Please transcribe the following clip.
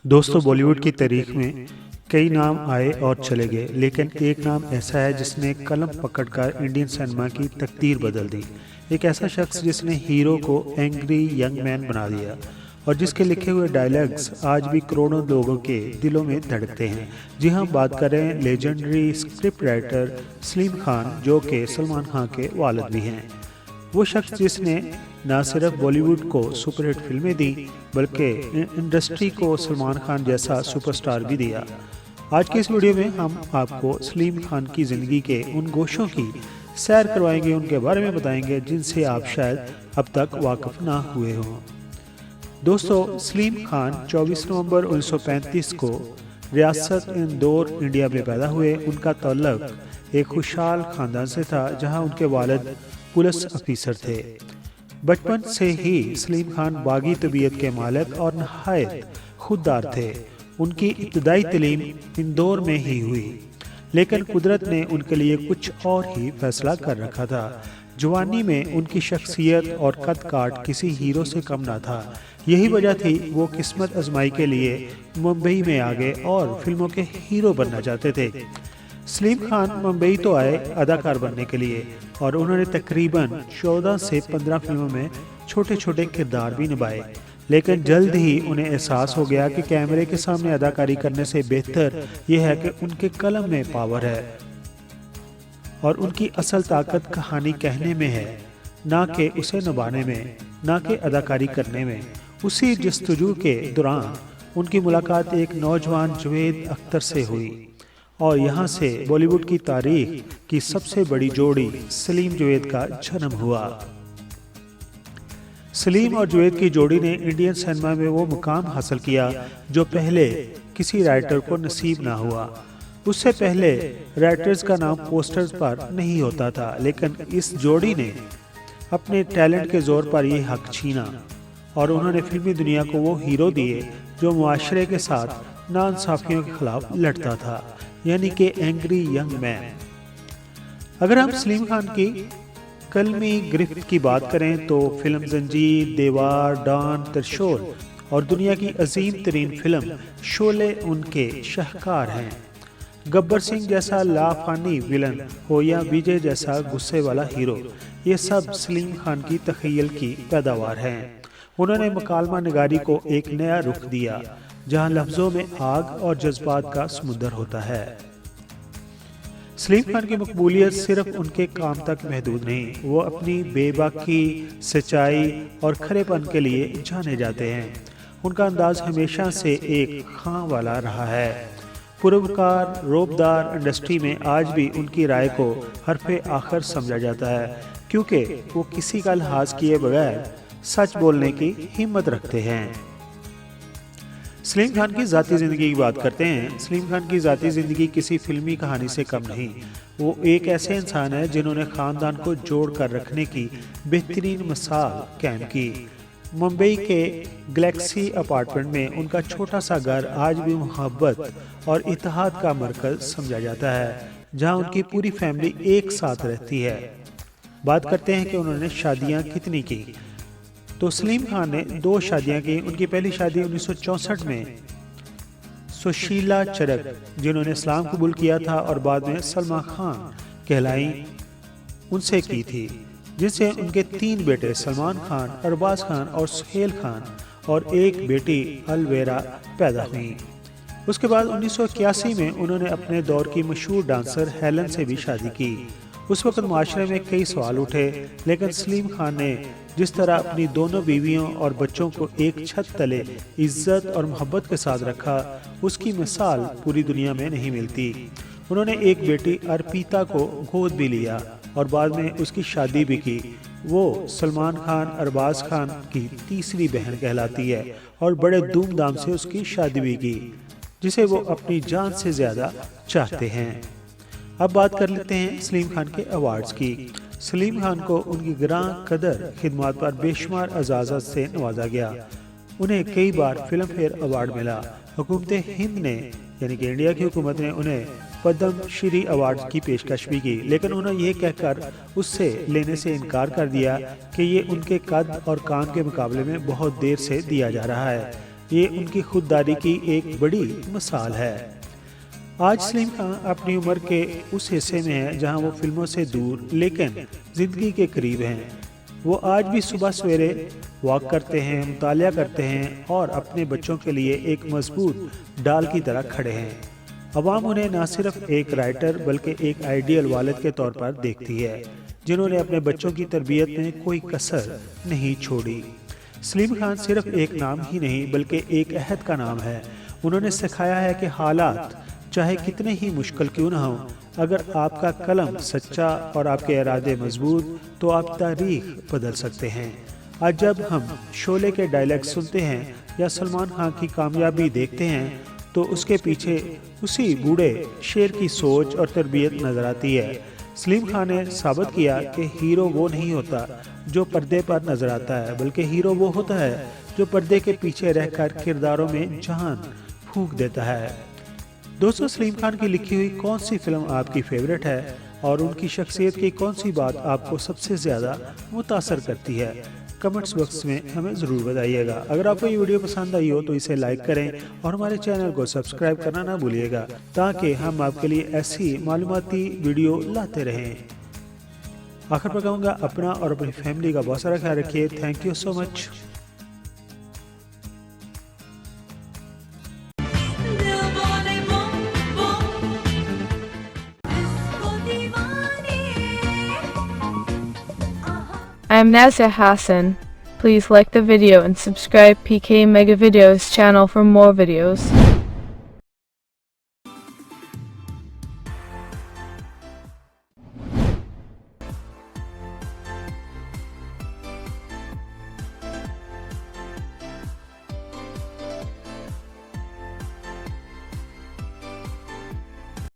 दोस्तों, बॉलीवुड की तारीख में कई नाम आए और चले गए, लेकिन एक नाम ऐसा है जिसने कलम पकड़कर इंडियन सिनेमा की तकदीर बदल दी। एक ऐसा शख्स जिसने हीरो को एंग्री यंग मैन बना दिया और जिसके लिखे हुए डायलॉग्स आज भी करोड़ों लोगों के दिलों में धड़कते हैं। जी हाँ, बात करें legendary script writer Salim Khan, जो कि सलमान खान के वालिद भी हैं। वो शख्स जिसने न सिर्फ बॉलीवुड को सुपरहिट फिल्में दी, बल्कि इंडस्ट्री को सलमान खान जैसा सुपरस्टार भी दिया। आज के इस वीडियो में हम आपको सलीम खान की ज़िंदगी के उन गोशों की सैर करवाएंगे, उनके बारे में बताएंगे जिनसे आप शायद अब तक वाकिफ ना हुए हों। दोस्तों, सलीम खान 24 नवंबर 1935 को रियासत इंदौर, इंडिया में पैदा हुए। उनका तल्लुक एक खुशहाल ख़ानदान से था, जहां उनके वालिद पुलिस अफीसर थे। बचपन से ही सलीम खान बागी तबीयत के मालिक और नहायत खुददार थे। उनकी इब्तदाई तालीम इंदौर में ही हुई, लेकिन कुदरत ने उनके लिए कुछ और ही फैसला कर रखा था। जवानी में उनकी शख्सियत और कद काट किसी हीरो से कम ना था। यही वजह थी वो किस्मत आजमाई के लिए मुंबई में आ गए और फिल्मों के हीरो बनना चाहते थे। सलीम खान मुंबई तो आए अदाकार बनने के लिए, और उन्होंने तकरीबन 14 से 15 फिल्मों में छोटे छोटे किरदार भी निभाए। लेकिन जल्द ही उन्हें एहसास हो गया कि कैमरे के सामने अदाकारी करने से बेहतर यह है कि उनके कलम में पावर है और उनकी असल ताकत कहानी कहने में है, ना कि उसे निभाने में, ना कि अदाकारी करने में। उसी जस्तजू के दौरान उनकी मुलाकात एक नौजवान जुवेद अख्तर से हुई और यहाँ से बॉलीवुड की तारीख की सबसे बड़ी जोड़ी सलीम जुवेद का जन्म हुआ। सलीम और जुवेद की जोड़ी ने इंडियन सिनेमा में वो मुकाम हासिल किया जो पहले किसी राइटर को नसीब ना हुआ। उससे पहले राइटर्स का नाम पोस्टर्स पर नहीं होता था, लेकिन इस जोड़ी ने अपने टैलेंट के जोर पर यह हक छीना और उन्होंने फिल्मी दुनिया को वो हीरो दिए जो मुआशरे के साथ नाइंसाफियों के खिलाफ लड़ता था, यानी कि एंग्री यंग मैन। अगर हम सलीम खान की कलमी गिरफ्त की बात करें तो फिल्म जंजीर, दीवार, डॉन, त्रिशूल और दुनिया की अजीम तरीन फिल्म शोले उनके शाहकार हैं। गब्बर सिंह जैसा लाफानी विलन हो या विजय जैसा गुस्से वाला हीरो, ये सब सलीम खान की तखय्युल की पैदावार हैं। उन्होंने मकालमा निगारी को एक नया रुख दिया, जहां लफ्जों में आग और जज्बात का समुद्र होता है। सलीम खान की मकबूलियत सिर्फ उनके काम तक महदूद नहीं, वो अपनी बेबाकी, सच्चाई और खरेपन के लिए जाने जाते हैं। उनका अंदाज हमेशा से एक खां वाला रहा है। पुरवकार, रोबदार इंडस्ट्री में आज भी उनकी राय को हरफे आखिर समझा जाता है, क्योंकि वो किसी का लिहाज किए बगैर सच बोलने की हिम्मत रखते हैं। सलीम खान की ज़ाती ज़िंदगी की बात करते हैं। सलीम खान की ज़ाती ज़िंदगी किसी फिल्मी कहानी से कम नहीं। वो एक ऐसे इंसान है जिन्होंने ख़ानदान को जोड़ कर रखने की बेहतरीन मिसाल कायम की। मुंबई के गैलेक्सी अपार्टमेंट में उनका छोटा सा घर आज भी मोहब्बत और इत्तेहाद का मरकज़ समझा जाता है, जहां उनकी पूरी फैमिली एक साथ रहती है। बात करते हैं कि उन्होंने शादियां कितनी की, तो सलीम खान ने 2 शादियां की। उनकी पहली शादी 1964 में सुशीला चरक, जिन्होंने इस्लाम कबूल किया था और बाद में सलमा खान कहलाई, उनसे की थी, जिनसे उनके 3 बेटे सलमान खान, अरबाज खान और सुहेल खान और एक बेटी अलवेरा पैदा हुई। उसके बाद 1981 में उन्होंने अपने दौर की मशहूर डांसर हेलन से भी शादी की। उस वक्त माशरे में कई सवाल उठे, लेकिन सलीम खान ने जिस तरह अपनी दोनों बीवियों और बच्चों को एक छत तले इज्जत और मोहब्बत के साथ रखा, उसकी मिसाल पूरी दुनिया में नहीं मिलती। उन्होंने एक बेटी अर्पिता को गोद भी लिया और बाद में उसकी शादी भी की। वो सलमान खान, अरबाज खान की तीसरी बहन कहलाती है और बड़े धूमधाम से उसकी शादी भी की, जिसे वो अपनी जान से ज़्यादा चाहते हैं। अब बात कर लेते हैं सलीम खान के अवार्ड्स की। सलीम खान को उनकी ग्रां कदर खिदमत पर बेशुमार अजाज़त से नवाजा गया। उन्हें कई बार फिल्म फेयर अवार्ड मिला। हुकूमत हिंद ने, यानी कि इंडिया की हुकूमत ने, उन्हें पद्म श्री अवार्ड की पेशकश भी की, लेकिन उन्होंने ये कहकर उससे लेने से इनकार कर दिया कि ये उनके कद और काम के मुकाबले में बहुत देर से दिया जा रहा है। ये उनकी खुददारी की एक बड़ी मिसाल है। आज सलीम खान अपनी उम्र के उस हिस्से में है जहां वो फिल्मों से दूर लेकिन जिंदगी के करीब हैं। वो आज भी सुबह सवेरे वॉक करते हैं, मुतालिया करते हैं और अपने बच्चों के लिए एक मजबूत डाल की तरह खड़े हैं। अवाम उन्हें न सिर्फ एक राइटर बल्कि एक आइडियल वालिद के तौर पर देखती है, जिन्होंने अपने बच्चों की तरबियत में कोई कसर नहीं छोड़ी। सलीम खान सिर्फ एक नाम ही नहीं बल्कि एक अहद का नाम है। उन्होंने सिखाया है कि हालात चाहे कितने ही मुश्किल क्यों ना हो, अगर आपका कलम सच्चा और आपके इरादे मजबूत तो आप तारीख बदल सकते हैं। आज जब हम शोले के डायलॉग सुनते हैं या सलमान खान की कामयाबी देखते हैं तो उसके पीछे उसी बूढ़े शेर की सोच और तरबियत नजर आती है। सलीम खान ने साबित किया कि हीरो वो नहीं होता जो पर्दे पर नजर आता है, बल्कि हीरो वो होता है जो पर्दे के पीछे रहकर किरदारों में जान फूंक देता है। दोस्तों, सलीम खान की लिखी हुई कौन सी फिल्म आपकी फेवरेट है और उनकी शख्सियत की कौन सी बात आपको सबसे ज़्यादा मुतासर करती है? कमेंट्स बॉक्स में हमें ज़रूर बताइएगा। अगर आपको ये वीडियो पसंद आई हो तो इसे लाइक करें और हमारे चैनल को सब्सक्राइब करना ना भूलिएगा, ताकि हम आपके लिए ऐसी मालूमाती वीडियो लाते रहें। आखिर पर कहूँगा, अपना और अपनी फैमिली का बहुत सारा ख्याल रखिए। Thank you so much. I am Nazir Hassan. Please like the video and subscribe PK Mega Videos channel for more videos.